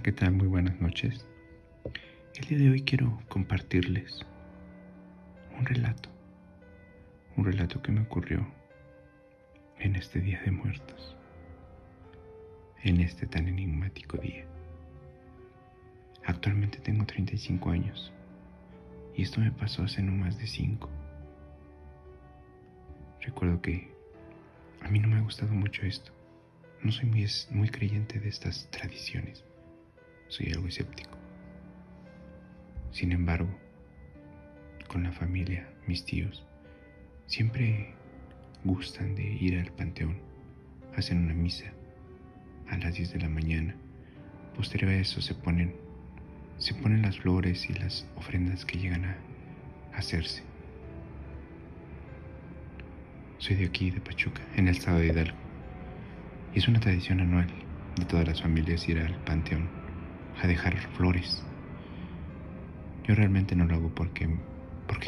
¿qué tal? Muy buenas noches. El día de hoy quiero compartirles un relato que me ocurrió en este Día de Muertos, en este tan enigmático día. Actualmente tengo 35 años y esto me pasó hace no más de 5. Recuerdo que a mí no me ha gustado mucho esto. No soy muy creyente de estas tradiciones. Soy algo escéptico. Sin embargo, con la familia, mis tíos, siempre gustan de ir al panteón, hacen una misa a las 10 de la mañana. Posterior a eso se ponen las flores y las ofrendas que llegan a hacerse. Soy de aquí, de Pachuca, en el estado de Hidalgo, y es una tradición anual de todas las familias ir al panteón a dejar flores. Yo realmente no lo hago porque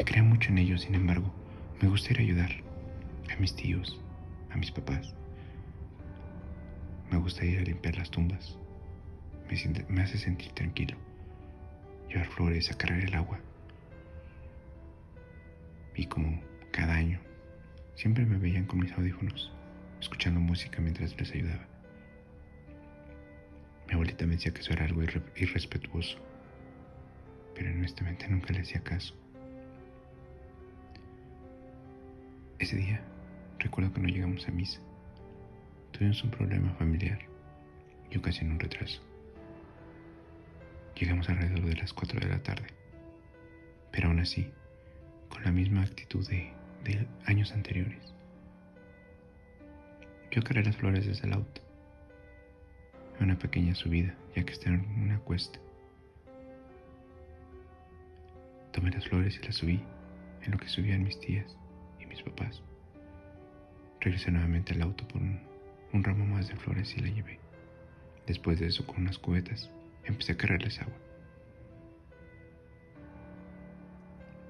creo mucho en ellos. Sin embargo, me gustaría ayudar a mis tíos, a mis papás. Me gusta ir a limpiar las tumbas. Me hace sentir tranquilo. Llevar flores, a cargar el agua. Y como cada año, siempre me veían con mis audífonos, escuchando música mientras les ayudaba. Mi abuelita me decía que eso era algo irrespetuoso, pero honestamente nunca le hacía caso. Ese día, recuerdo que no llegamos a misa. Tuvimos un problema familiar y ocasionó un retraso. Llegamos alrededor de las 4 de la tarde, pero aún así, con la misma actitud de años anteriores. Yo cargué las flores desde el auto. Una pequeña subida, ya que está en una cuesta. Tomé las flores y las subí en lo que subían mis tías y mis papás. Regresé nuevamente al auto por un ramo más de flores y la llevé. Después de eso, con unas cubetas, empecé a cargarles agua.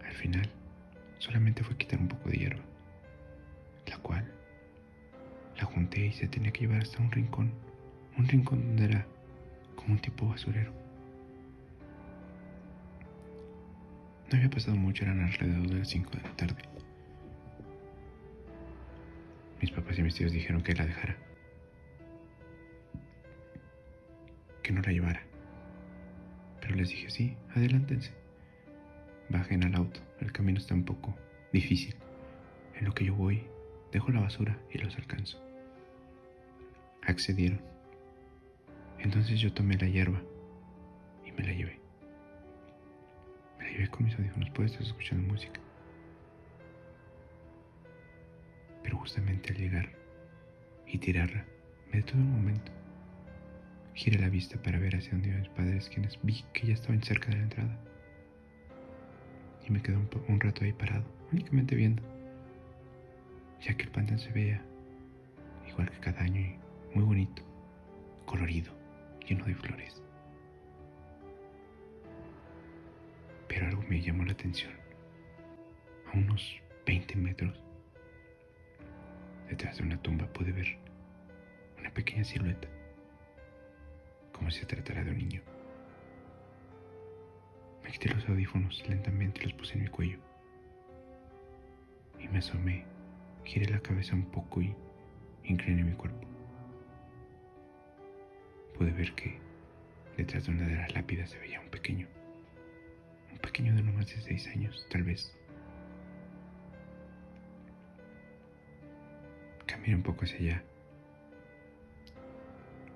Al final, solamente fue quitar un poco de hierba, la cual la junté y se tenía que llevar hasta un rincón donde era como un tipo basurero. No había pasado mucho, eran alrededor de las 5 de la tarde. Mis papás y mis tíos dijeron que la dejara, que no la llevara. Pero les dije, sí, adelántense. Bajen al auto, el camino está un poco difícil. En lo que yo voy, dejo la basura y los alcanzo. Accedieron. Entonces yo tomé la hierba y me la llevé. Me la llevé con mis audífonos puestos, escuchando música. Pero justamente al llegar y tirarla, me detuve un momento. Giré la vista para ver hacia donde iban mis padres, quienes vi que ya estaban cerca de la entrada. Y me quedé un rato ahí parado, únicamente viendo, ya que el panteón se veía igual que cada año y muy bonito, colorido, lleno de flores. Pero algo me llamó la atención. A unos 20 metros detrás de una tumba pude ver una pequeña silueta, como si se tratara de un niño. Me quité los audífonos lentamente y los puse en mi cuello. Y me asomé, giré la cabeza un poco y incliné mi cuerpo. Pude ver que detrás de una de las lápidas se veía un pequeño de no más de 6 años, tal vez. Caminé un poco hacia allá,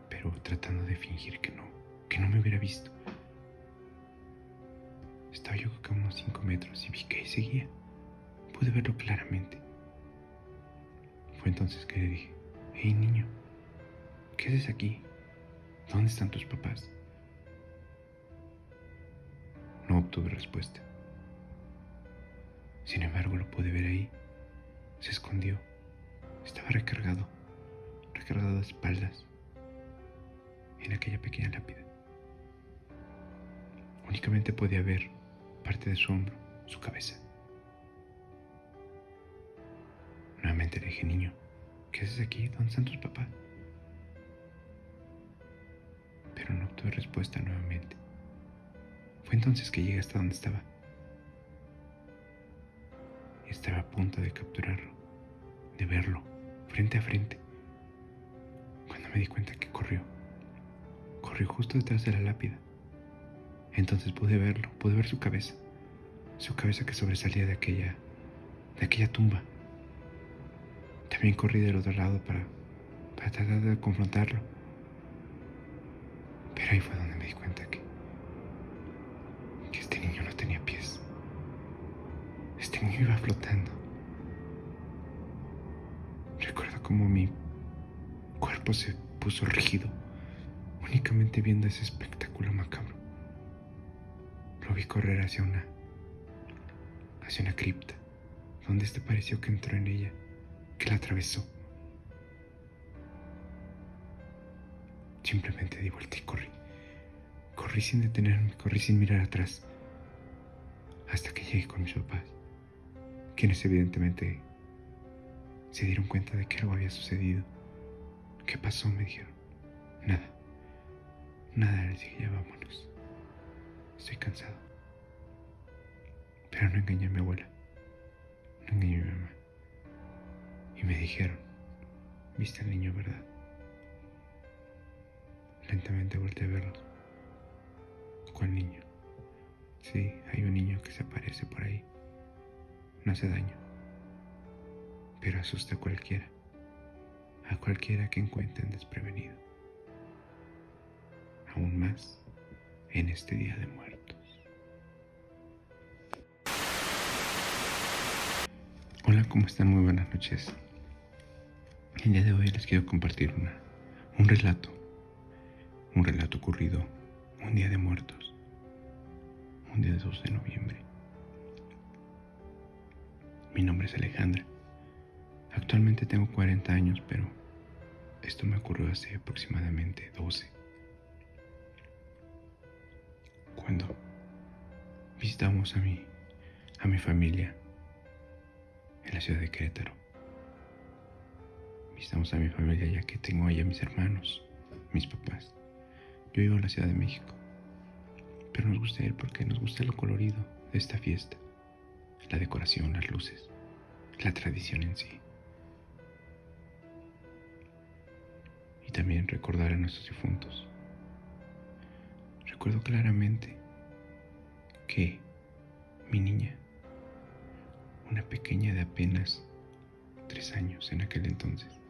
pero tratando de fingir que no me hubiera visto. Estaba yo creo que a unos 5 metros y vi que ahí seguía. Pude verlo claramente. Fue entonces que le dije, hey niño, ¿qué haces aquí? ¿Dónde están tus papás? No obtuve respuesta. Sin embargo, lo pude ver ahí. Se escondió. Estaba recargado de espaldas en aquella pequeña lápida. Únicamente podía ver parte de su hombro, su cabeza. Nuevamente le dije, niño, ¿qué haces aquí? ¿Dónde están tus papás? Pero no tuve respuesta nuevamente. Fue entonces que llegué hasta donde estaba. Estaba a punto de capturarlo, de verlo, frente a frente, cuando me di cuenta que corrió. Corrió justo detrás de la lápida. Entonces pude verlo, pude ver su cabeza que sobresalía de aquella tumba. También corrí del otro lado para tratar de confrontarlo. Pero ahí fue donde me di cuenta que este niño no tenía pies. Este niño iba flotando. Recuerdo cómo mi cuerpo se puso rígido, únicamente viendo ese espectáculo macabro. Lo vi correr hacia una cripta, donde pareció que entró en ella, que la atravesó. Simplemente di vuelta y corrí. Corrí sin detenerme, corrí sin mirar atrás, hasta que llegué con mis papás, quienes evidentemente se dieron cuenta de que algo había sucedido. ¿Qué pasó?, me dijeron. Nada, les dije, ya vámonos. Estoy cansado. Pero no engañé a mi abuela, no engañé a mi mamá. Y me dijeron, ¿viste al niño, verdad? Lentamente volteé a verlos. ¿Cuál niño? Sí, hay un niño que se aparece por ahí. No hace daño, pero asusta a cualquiera que encuentren desprevenido. Aún más en este Día de Muertos. Hola, ¿cómo están? Muy buenas noches. El día de hoy les quiero compartir un relato ocurrido un Día de Muertos, un día 2 de noviembre. Mi nombre es Alejandra. Actualmente tengo 40 años, pero esto me ocurrió hace aproximadamente 12. Cuando visitamos a mi familia en la ciudad de Querétaro. Visitamos a mi familia ya que tengo allá mis hermanos, mis papás. Yo vivo en la Ciudad de México, pero nos gusta ir porque nos gusta lo colorido de esta fiesta, la decoración, las luces, la tradición en sí. Y también recordar a nuestros difuntos. Recuerdo claramente que mi niña, una pequeña de apenas 3 años en aquel entonces,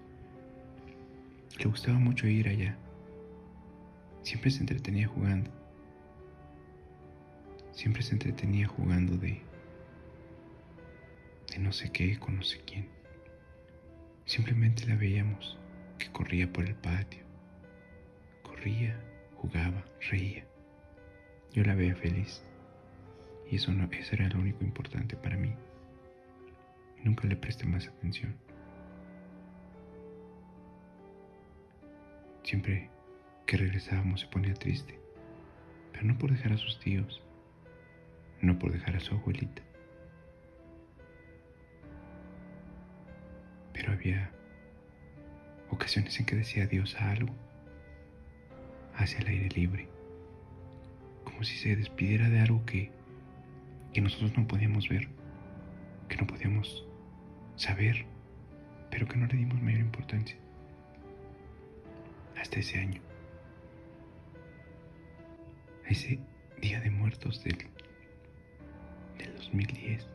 le gustaba mucho ir allá. Siempre se entretenía jugando. Siempre se entretenía jugando de no sé qué con no sé quién. Simplemente la veíamos que corría por el patio. Corría, jugaba, reía. Yo la veía feliz. Y eso era lo único importante para mí. Nunca le presté más atención. Siempre que regresábamos se ponía triste, pero no por dejar a sus tíos, no por dejar a su abuelita. Pero había ocasiones en que decía adiós a algo, hacia el aire libre, como si se despidiera de algo que nosotros no podíamos ver, que no podíamos saber, pero que no le dimos mayor importancia. Hasta ese año, ese Día de Muertos del 2010.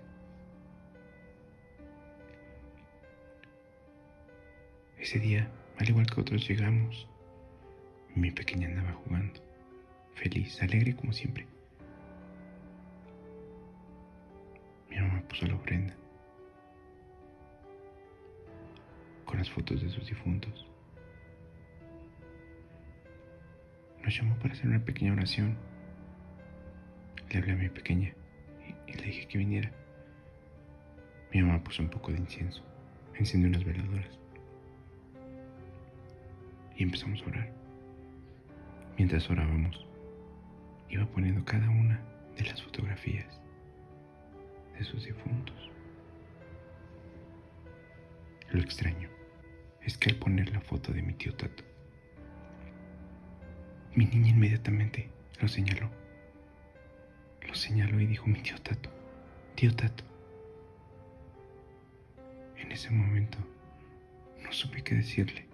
Ese día, al igual que otros, llegamos. Mi pequeña andaba jugando, feliz, alegre como siempre. Mi mamá puso la ofrenda con las fotos de sus difuntos. Nos llamó para hacer una pequeña oración. Le hablé a mi pequeña y le dije que viniera. Mi mamá puso un poco de incienso, encendió unas veladoras y empezamos a orar. Mientras orábamos, iba poniendo cada una de las fotografías de sus difuntos. Lo extraño es que al poner la foto de mi tío Tato, Mi niña inmediatamente lo señaló. Lo señaló y dijo: mi tío Tato, tío Tato. En ese momento no supe qué decirle,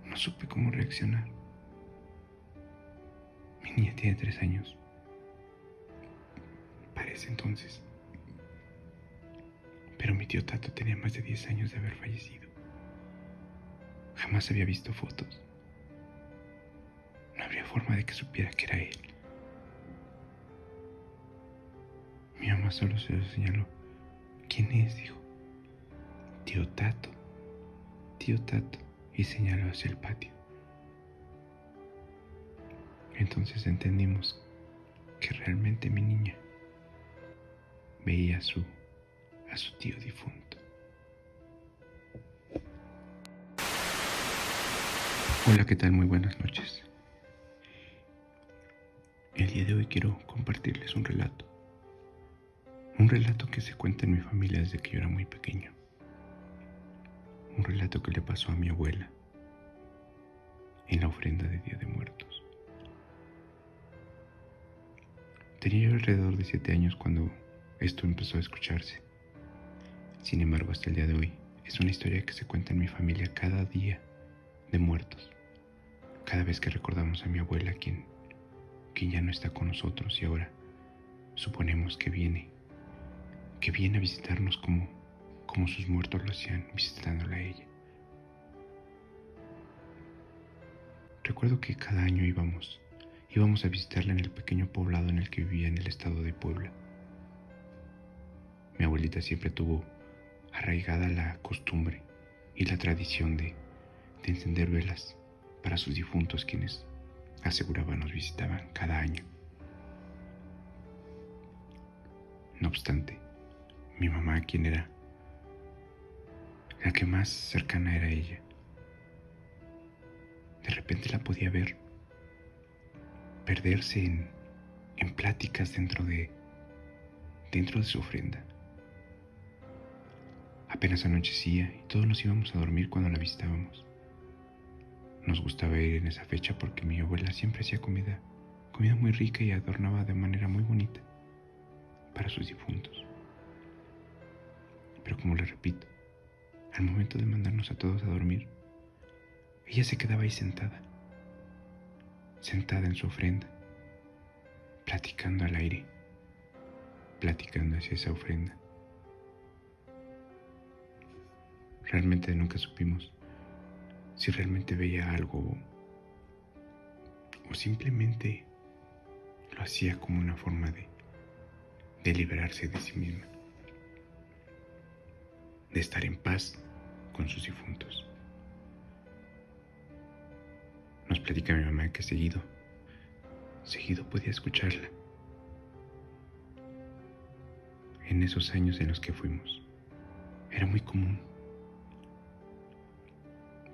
no supe cómo reaccionar. Mi niña tiene 3 años. Parece entonces. Pero mi tío Tato tenía más de 10 años de haber fallecido. Jamás había visto fotos. No habría forma de que supiera que era él. Mi mamá solo se lo señaló. ¿Quién es?, dijo. Tío Tato, tío Tato, y señaló hacia el patio. Entonces entendimos que realmente mi niña veía a su tío difunto. Hola, ¿qué tal? Muy buenas noches. El día de hoy quiero compartirles un relato. Un relato que se cuenta en mi familia desde que yo era muy pequeño. Un relato que le pasó a mi abuela en la ofrenda de Día de Muertos. Tenía yo alrededor de 7 años cuando esto empezó a escucharse. Sin embargo, hasta el día de hoy es una historia que se cuenta en mi familia cada día de muertos. Cada vez que recordamos a mi abuela, quien ya no está con nosotros y ahora suponemos que viene a visitarnos como sus muertos lo hacían visitándola a ella. Recuerdo que cada año íbamos a visitarla en el pequeño poblado en el que vivía en el estado de Puebla. Mi abuelita siempre tuvo arraigada la costumbre y la tradición de encender velas para sus difuntos, quienes aseguraba nos visitaban cada año. No obstante, mi mamá, quien era la que más cercana era ella, de repente la podía ver perderse en pláticas dentro de su ofrenda. Apenas anochecía y todos nos íbamos a dormir cuando la visitábamos. Nos gustaba ir en esa fecha porque mi abuela siempre hacía comida muy rica y adornaba de manera muy bonita para sus difuntos. Pero como les repito, al momento de mandarnos a todos a dormir, ella se quedaba ahí sentada en su ofrenda, platicando al aire, platicando hacia esa ofrenda. Realmente nunca supimos si realmente veía algo o simplemente lo hacía como una forma de liberarse de sí misma, de estar en paz con sus difuntos. Nos platica mi mamá que seguido podía escucharla en esos años en los que fuimos. Era muy común.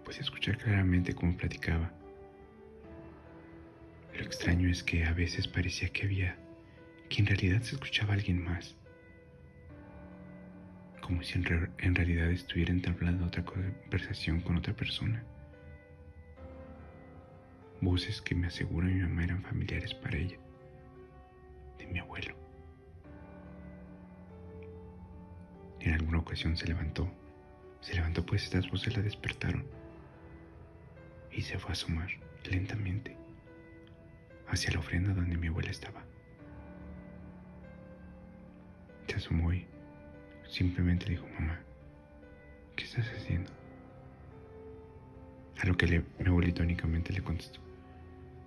Podía escuchar claramente cómo platicaba. Lo extraño es que a veces parecía que en realidad se escuchaba a alguien más, como si en realidad estuviera entablando otra conversación con otra persona. Voces que me asegura mi mamá eran familiares para ella, de mi abuelo. En alguna ocasión se levantó pues estas voces la despertaron y se fue a asomar lentamente hacia la ofrenda donde mi abuela estaba. Se asomó y simplemente le dijo: mamá, ¿qué estás haciendo? A lo que mi abuelita únicamente le contestó: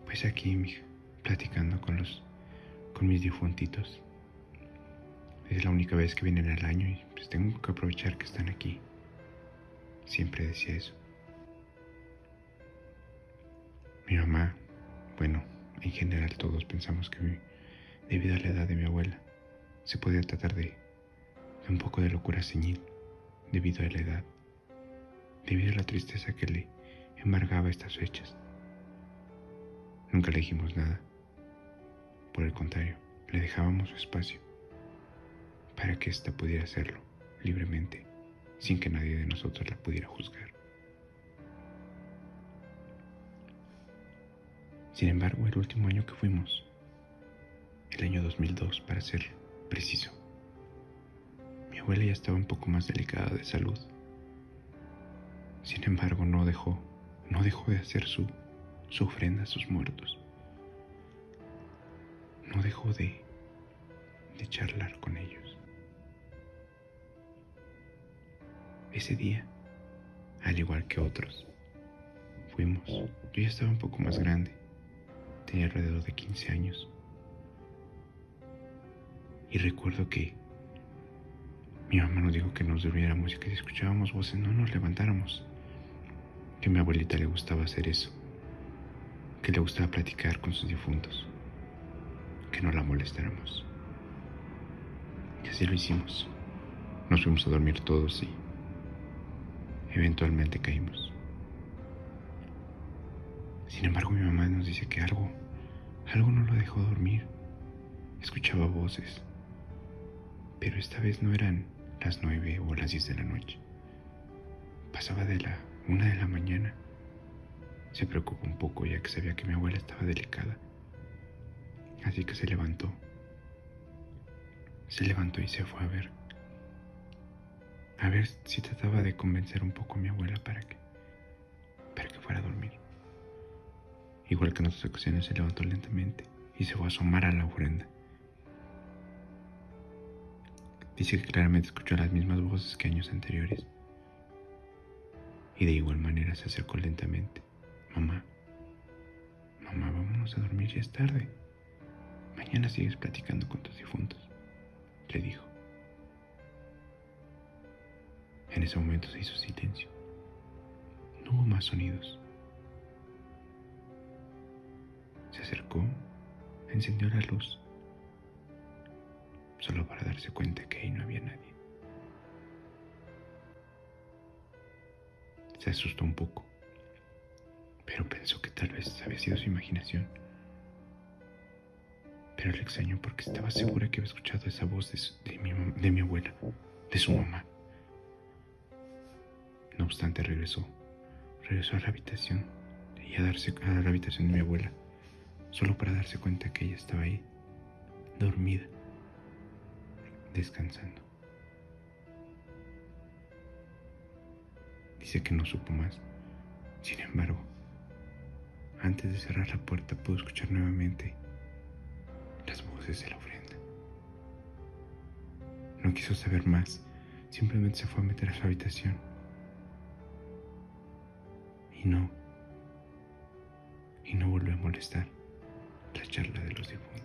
pues aquí, mija, platicando con mis difuntitos. Es la única vez que vienen al año y pues tengo que aprovechar que están aquí. Siempre decía eso. Mi mamá, bueno, en general todos pensamos que debido a la edad de mi abuela, se podía tratar de un poco de locura senil, debido a la edad, debido a la tristeza que le embargaba estas fechas. Nunca le dijimos nada. Por el contrario, le dejábamos su espacio para que ésta pudiera hacerlo libremente, sin que nadie de nosotros la pudiera juzgar. Sin embargo, el último año que fuimos, el año 2002 para ser preciso, mi abuela ya estaba un poco más delicada de salud. Sin embargo, no dejó de hacer su ofrenda a sus muertos. No dejó de charlar con ellos. Ese día, al igual que otros, fuimos. Yo ya estaba un poco más grande, tenía alrededor de 15 años. Y recuerdo que mi mamá nos dijo que nos durmiéramos y que si escuchábamos voces no nos levantáramos. Que a mi abuelita le gustaba hacer eso, que le gustaba platicar con sus difuntos, que no la molestáramos. Y así lo hicimos. Nos fuimos a dormir todos y eventualmente caímos. Sin embargo, mi mamá nos dice que algo no lo dejó dormir. Escuchaba voces, pero esta vez no eran las 9 o las 10 de la noche. Pasaba de la 1 de la mañana. Se preocupó un poco ya que sabía que mi abuela estaba delicada. Así que se levantó. Se levantó y se fue a ver si trataba de convencer un poco a mi abuela para que fuera a dormir. Igual que en otras ocasiones, se levantó lentamente y se fue a asomar a la ofrenda. Dice que claramente escuchó las mismas voces que años anteriores. Y de igual manera se acercó lentamente. Mamá, vámonos a dormir, ya es tarde. Mañana sigues platicando con tus difuntos, le dijo. En ese momento se hizo silencio. No hubo más sonidos. Se acercó, encendió la luz, solo para darse cuenta que ahí no había nadie. Se asustó un poco, pero pensó que tal vez había sido su imaginación. Pero le extrañó porque estaba segura que había escuchado esa voz de mi abuela, de su mamá. No obstante, regresó a la habitación y a la habitación de mi abuela, solo para darse cuenta que ella estaba ahí, dormida, descansando. Dice que no supo más. Sin embargo, antes de cerrar la puerta pudo escuchar nuevamente las voces de la ofrenda. No quiso saber más, simplemente se fue a meter a la habitación. Y no volvió a molestar la charla de los difuntos.